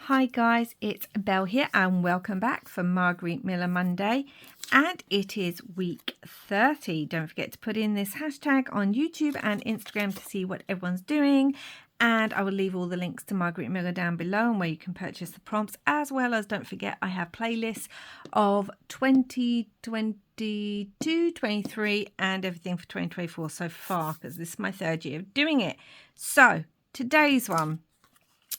Hi guys, it's Belle here and welcome back for Margarete Miller Monday, and it is week 30. Don't forget to put in this hashtag on YouTube and Instagram to see what everyone's doing, and I will leave all the links to Margarete Miller down below and where you can purchase the prompts, as well as don't forget I have playlists of 2022, 23 and everything for 2024 so far, because this is my third year of doing it. So today's one,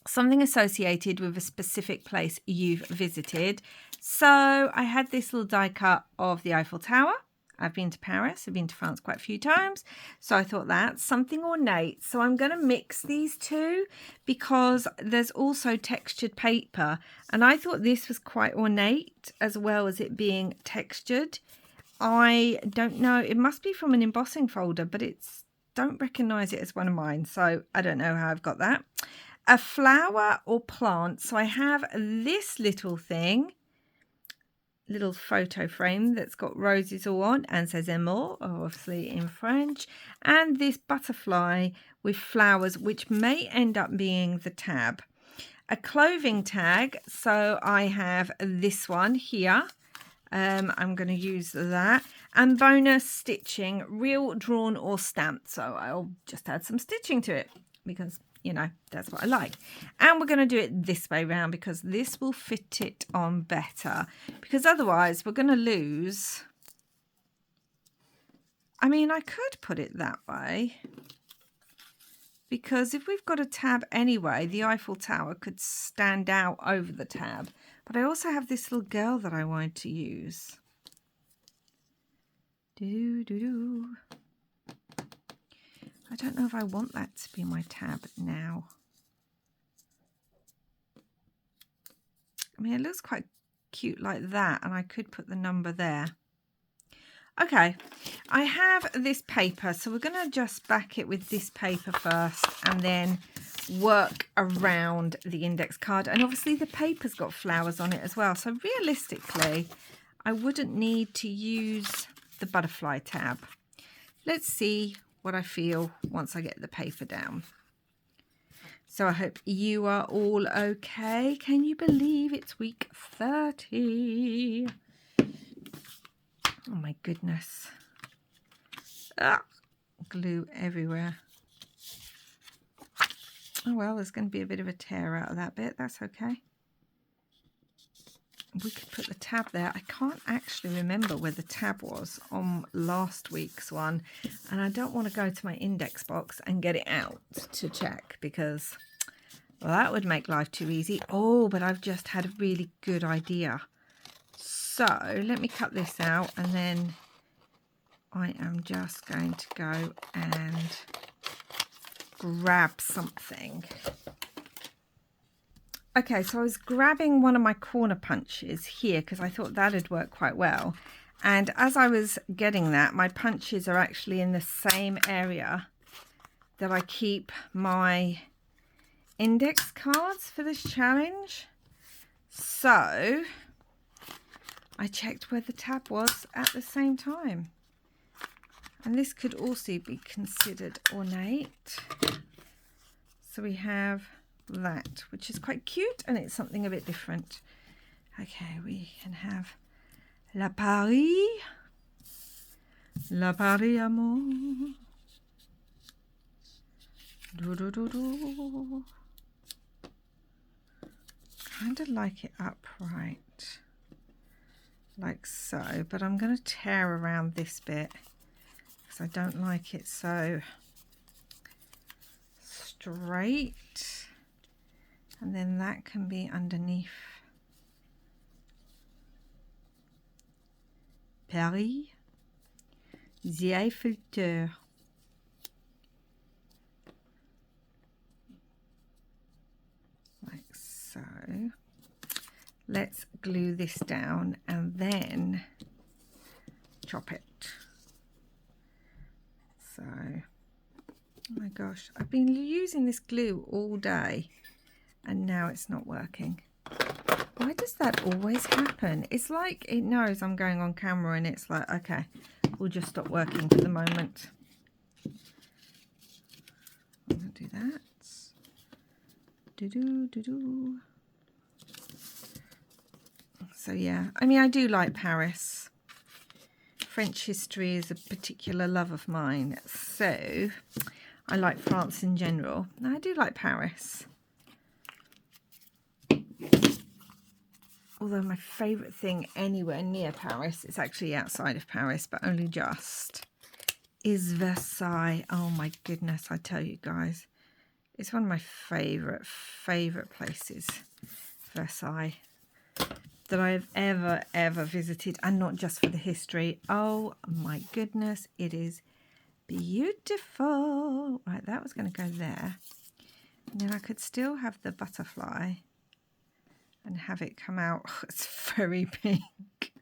something associated with a specific place you've visited. So I had this little die cut of the Eiffel Tower. I've been to Paris, I've been to France quite a few times, so I thought that's something ornate. So I'm going to mix these two because there's also textured paper, and I thought this was quite ornate as well as it being textured. I don't know, it must be from an embossing folder, but don't recognise it as one of mine, so I don't know how I've got that. A flower or plant. So I have this little thing, little photo frame that's got roses all on and says amour, obviously in French, and this butterfly with flowers, which may end up being the tab. A clothing tag. So I have this one here. I'm going to use that. And bonus stitching, real, drawn or stamped. So I'll just add some stitching to it because, you know, that's what I like. And we're going to do it this way round because this will fit it on better. Because otherwise we're going to lose. I mean, I could put it that way. Because if we've got a tab anyway, the Eiffel Tower could stand out over the tab. But I also have this little girl that I wanted to use. Do-do-do-do. I don't know if I want that to be my tab now. I mean, it looks quite cute like that, and I could put the number there. Okay, I have this paper, so we're going to just back it with this paper first and then work around the index card. And obviously the paper's got flowers on it as well, so realistically I wouldn't need to use the butterfly tab. Let's see what I feel once I get the paper down. So I hope you are all okay. Can you believe it's week 30? Oh my goodness. Ah, glue everywhere. Oh well, there's going to be a bit of a tear out of that bit. That's okay. We could put the tab there. I can't actually remember where the tab was on last week's one, and I don't want to go to my index box and get it out to check because, well, that would make life too easy. Oh, but I've just had a really good idea. So let me cut this out, and then I am just going to go and grab something. Okay, so I was grabbing one of my corner punches here because I thought that'd work quite well. And as I was getting that, my punches are actually in the same area that I keep my index cards for this challenge. So I checked where the tab was at the same time. And this could also be considered ornate. So we have that, which is quite cute, and it's something a bit different. Okay, we can have La Paris amour. Do. Kind of like it upright, like so, but I'm going to tear around this bit because I don't like it so straight. And then that can be underneath. Paris, the Eiffel Tower. Like so. Let's glue this down and then chop it. So, oh my gosh, I've been using this glue all day. And now it's not working. Why does that always happen? It's like it knows I'm going on camera and it's like, okay, we'll just stop working for the moment. I'm going to do that. Do-do, do-do. So yeah, I mean, I do like Paris. French history is a particular love of mine, so I like France in general. I do like Paris. Although my favourite thing anywhere near Paris, it's actually outside of Paris, but only just, is Versailles. Oh my goodness, I tell you guys. It's one of my favourite places, Versailles, that I have ever visited, and not just for the history. Oh my goodness, it is beautiful. Right, that was going to go there. And then I could still have the butterfly and have it come out. Oh, it's very pink.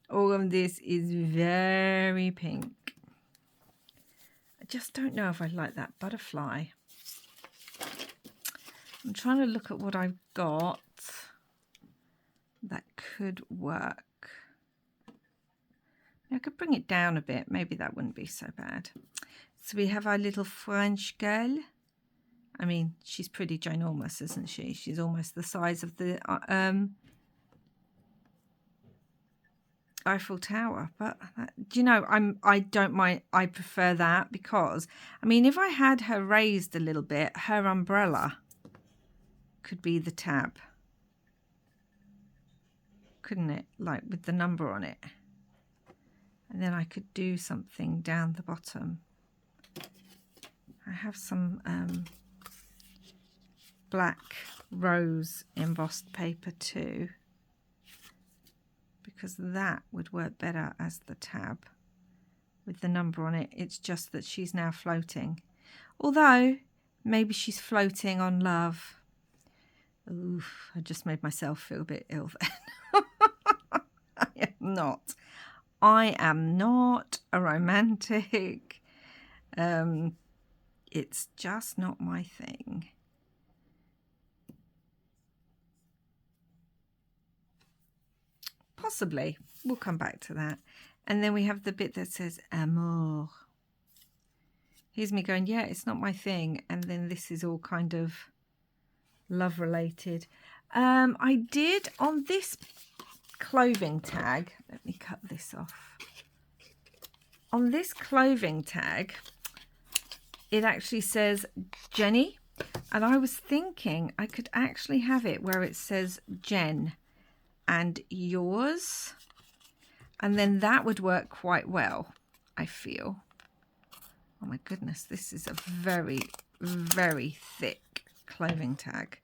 All of this is very pink. I just don't know if I like that butterfly. I'm trying to look at what I've got that could work. I could bring it down a bit. Maybe that wouldn't be so bad. So we have our little French girl. I mean, she's pretty ginormous, isn't she? She's almost the size of the Eiffel Tower. But do you know, I don't mind. I prefer that because, I mean, if I had her raised a little bit, her umbrella could be the tab, couldn't it? Like with the number on it. And then I could do something down the bottom. I have some black rose embossed paper too, because that would work better as the tab with the number on it. It's just that she's now floating. Although, maybe she's floating on love. Oof, I just made myself feel a bit ill then. I am not. I am not a romantic. It's just not my thing. Possibly. We'll come back to that. And then we have the bit that says amour. Here's me going, yeah, it's not my thing. And then this is all kind of love related. I did on this clothing tag, let me cut this off. On this clothing tag, it actually says Jenny, and I was thinking I could actually have it where it says Jen and yours, and then that would work quite well, I feel. Oh my goodness, this is a very, very thick clothing tag.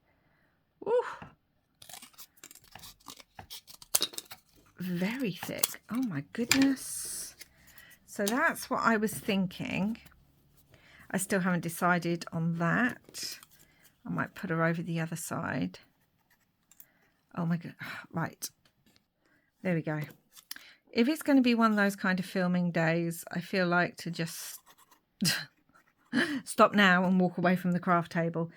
Ooh. Very thick. Oh my goodness. So that's what I was thinking. I still haven't decided on that. I might put her over the other side. Oh my god. Right. There we go. If it's going to be one of those kind of filming days, I feel like to just stop now and walk away from the craft table.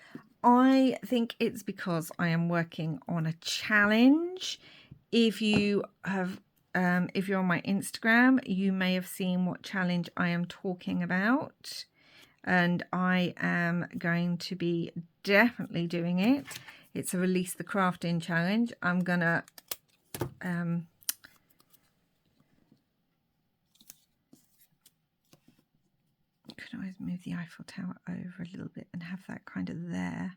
I think it's because I am working on a challenge. If you have, if you're on my Instagram, you may have seen what challenge I am talking about. And I am going to be definitely doing it. It's a Release the Crafting challenge. I'm going to could always move the Eiffel Tower over a little bit and have that kind of there.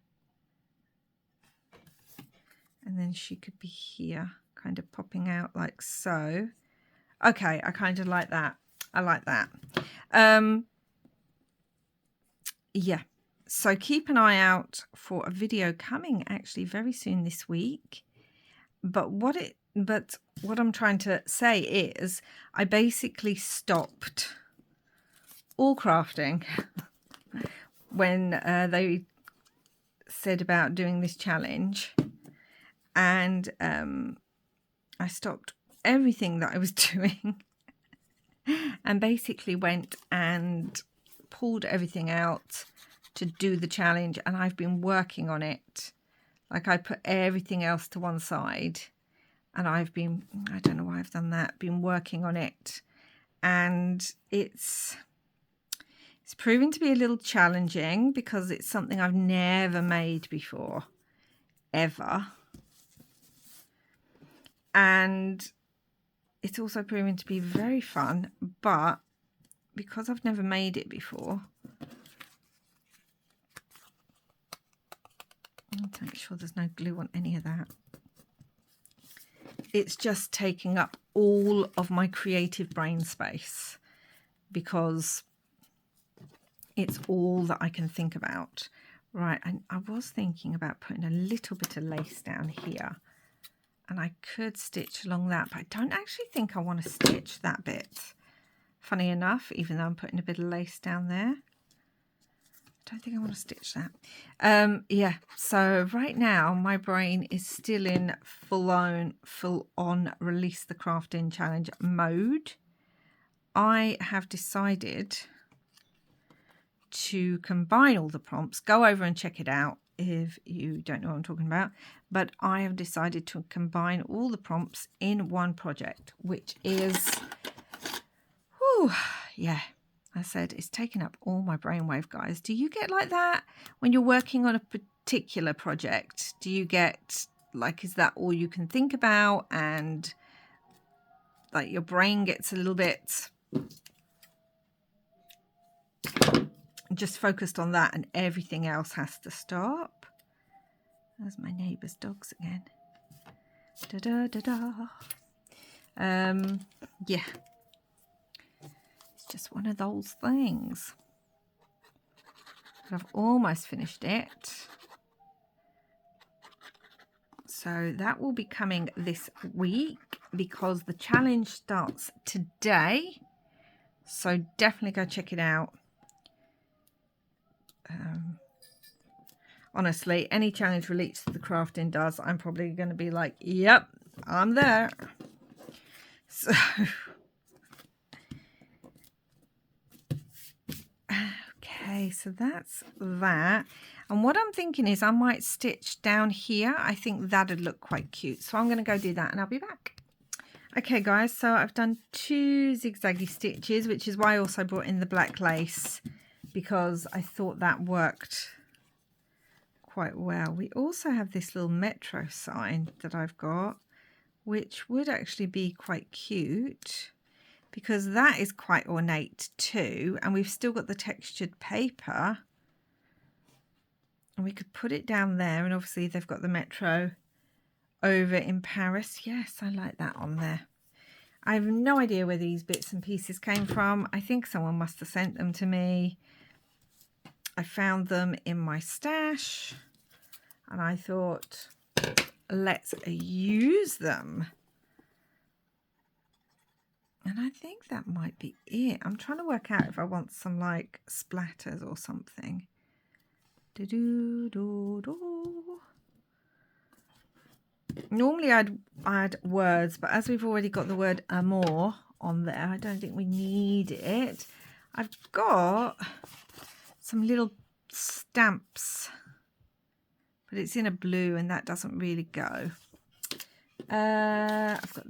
And then she could be here, kind of popping out like so. Okay, I kind of like that. I like that. Yeah, so keep an eye out for a video coming actually very soon this week. But what I'm trying to say is I basically stopped all crafting when they said about doing this challenge, and I stopped everything that I was doing and basically went and pulled everything out to do the challenge, and I've been working on it. Like, I put everything else to one side and I've been, I don't know why I've done that, been working on it, and it's proving to be a little challenging because it's something I've never made before, ever. And it's also proving to be very fun, but because I've never made it before, I need to make sure there's no glue on any of that. It's just taking up all of my creative brain space because it's all that I can think about. Right, and I was thinking about putting a little bit of lace down here, and I could stitch along that, but I don't actually think I want to stitch that bit. Funny enough, even though I'm putting a bit of lace down there, I don't think I want to stitch that. Yeah, so right now my brain is still in full on release the crafting challenge mode. I have decided to combine all the prompts. Go over and check it out if you don't know what I'm talking about. But I have decided to combine all the prompts in one project, which is, whew, yeah, I said it's taken up all my brainwave, guys. Do you get like that when you're working on a particular project? Do you get like, is that all you can think about, and like your brain gets a little bit just focused on that and everything else has to stop? There's my neighbour's dogs again. Da da da da. Yeah, it's just one of those things. But I've almost finished it, so that will be coming this week because the challenge starts today, so definitely go check it out. Honestly, any challenge related to the crafting does, I'm probably going to be like, yep, I'm there. So, okay, so that's that. And what I'm thinking is I might stitch down here. I think that'd look quite cute. So I'm going to go do that and I'll be back. Okay, guys, so I've done 2 zigzaggy stitches, which is why I also brought in the black lace, because I thought that worked quite well. We also have this little metro sign that I've got, which would actually be quite cute because that is quite ornate too, and we've still got the textured paper, and we could put it down there, and obviously they've got the metro over in Paris. Yes, I like that on there. I have no idea where these bits and pieces came from. I think someone must have sent them to me. I found them in my stash and I thought, let's use them. And I think that might be it. I'm trying to work out if I want some like splatters or something. Normally I'd add words, but as we've already got the word amour on there, I don't think we need it. I've got some little stamps, but it's in a blue and that doesn't really go. I've got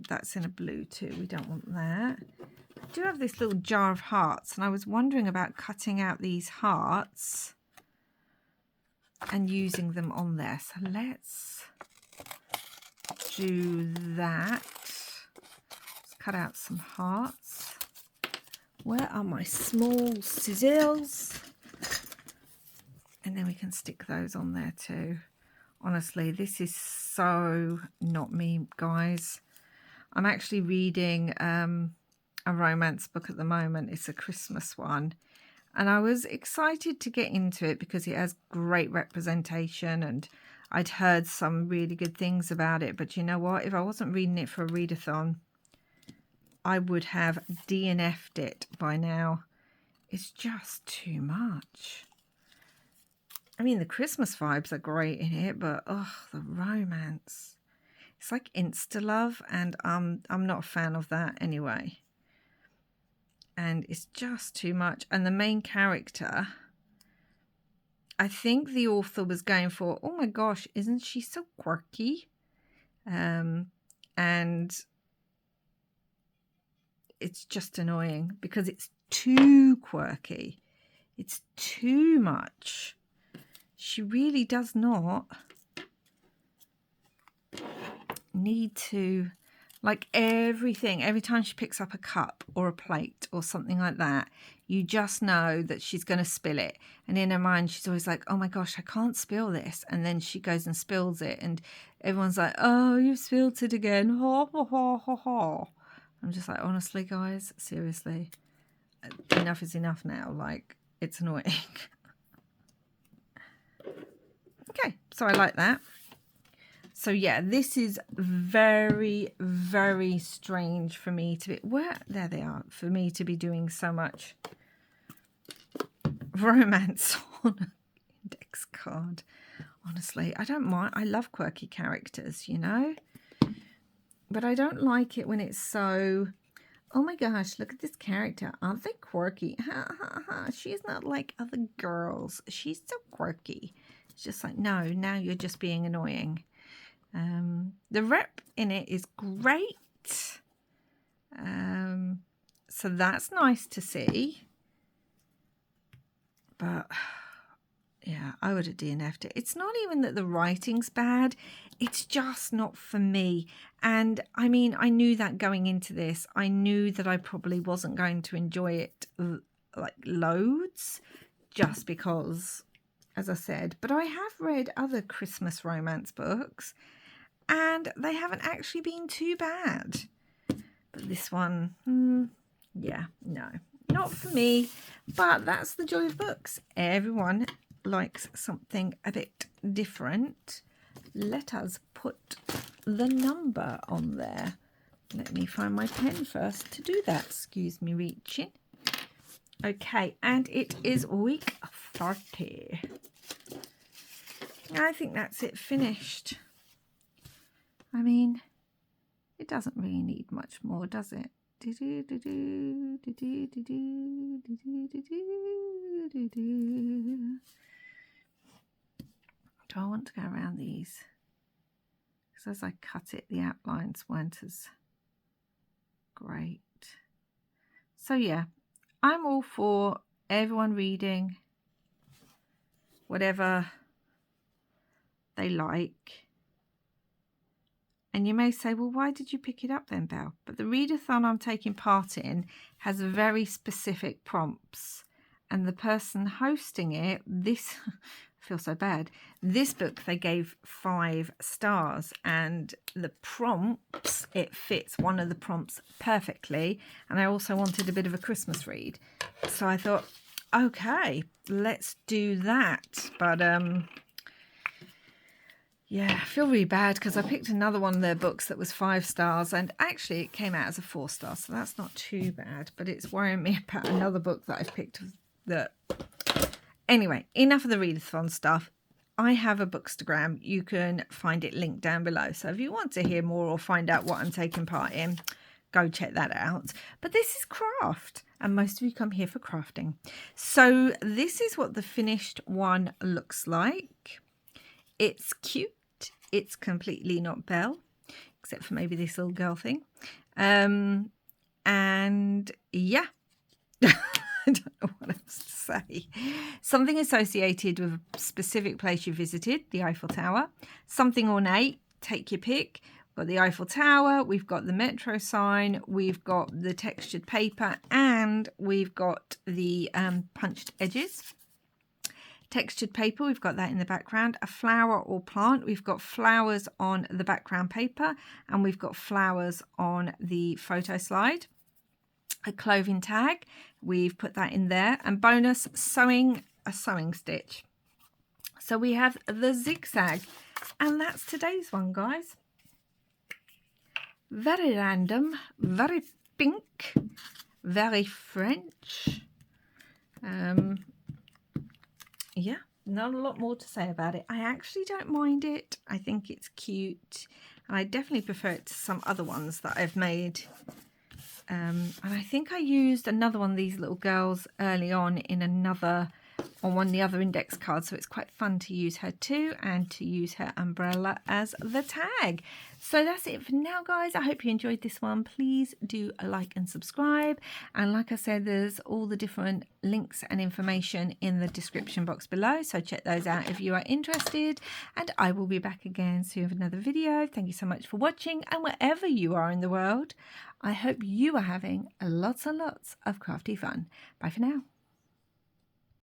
that's in a blue too. We don't want that. I do have this little jar of hearts, and I was wondering about cutting out these hearts and using them on there. So let's do that. Let's cut out some hearts. Where are my small scissors? And then we can stick those on there too. Honestly, this is so not me, guys. I'm actually reading a romance book at the moment. It's a Christmas one. And I was excited to get into it because it has great representation and I'd heard some really good things about it. But you know what? If I wasn't reading it for a readathon, I would have DNF'd it by now. It's just too much. I mean, the Christmas vibes are great in it, but oh, the romance. It's like insta-love, and I'm not a fan of that anyway. And it's just too much. And the main character, I think the author was going for, oh my gosh, isn't she so quirky? And it's just annoying because it's too quirky. It's too much. She really does not need to, like everything, every time she picks up a cup or a plate or something like that, you just know that she's going to spill it. And in her mind, she's always like, oh my gosh, I can't spill this. And then she goes and spills it. And everyone's like, oh, you've spilled it again. Ha, ha, ha, ha, ha. I'm just like, honestly, guys, seriously, enough is enough now. Like, it's annoying. Okay, so I like that. So yeah, this is very, very strange for me to be, there they are, for me to be doing so much romance on an index card. Honestly, I don't mind. I love quirky characters, you know, but I don't like it when it's so, oh my gosh, look at this character. Aren't they quirky? Ha ha ha. She's not like other girls. She's so quirky. It's just like, no, now you're just being annoying. The rep in it is great. So that's nice to see. But yeah, I would have DNF'd it. It's not even that the writing's bad. It's just not for me. And I mean, I knew that going into this. I knew that I probably wasn't going to enjoy it like loads, just because, as I said, but I have read other Christmas romance books and they haven't actually been too bad. But this one, yeah, no, not for me. But that's the joy of books. Everyone likes something a bit different. Let us put the number on there. Let me find my pen first to do that. Excuse me reaching. Okay, and it is week 30. I think that's it finished. I mean, it doesn't really need much more, does it? Do I want to go around these? Because as I cut it, the outlines weren't as great. So yeah, I'm all for everyone reading whatever they like. And you may say, well, why did you pick it up then, Belle? But the readathon I'm taking part in has very specific prompts. And the person hosting it, this, I feel so bad, this book they gave 5 stars. And the prompts, it fits one of the prompts perfectly. And I also wanted a bit of a Christmas read. So I thought, okay, let's do that. But yeah, I feel really bad because I picked another one of their books that was 5 stars and actually it came out as a 4 star, so that's not too bad, but it's worrying me about another book that I've picked that... Anyway, enough of the readathon stuff. I have a Bookstagram. You can find it linked down below. So if you want to hear more or find out what I'm taking part in, go check that out. But this is craft, and most of you come here for crafting. So this is what the finished one looks like. It's cute. It's completely not Belle, except for maybe this little girl thing. And yeah, I don't know what else to say. Something associated with a specific place you visited, the Eiffel Tower. Something ornate, take your pick. We've got the Eiffel Tower, we've got the metro sign, we've got the textured paper, and we've got the punched edges. Textured paper, we've got that in the background. A flower or plant, we've got flowers on the background paper and we've got flowers on the photo slide. A clothing tag, we've put that in there. And bonus, sewing, a sewing stitch. So we have the zigzag, and that's today's one, guys. Very random, very pink, very French. Yeah, not a lot more to say about it. I actually don't mind it. I think it's cute. And I definitely prefer it to some other ones that I've made. And I think I used another one of these little girls early on in another on one of the other index cards, so it's quite fun to use her too, and to use her umbrella as the tag. So that's it for now, guys. I hope you enjoyed this one. Please do like and subscribe, and like I said, there's all the different links and information in the description box below, so check those out if you are interested, and I will be back again soon with another video. Thank you so much for watching, and wherever you are in the world, I hope you are having lots and lots of crafty fun. Bye for now.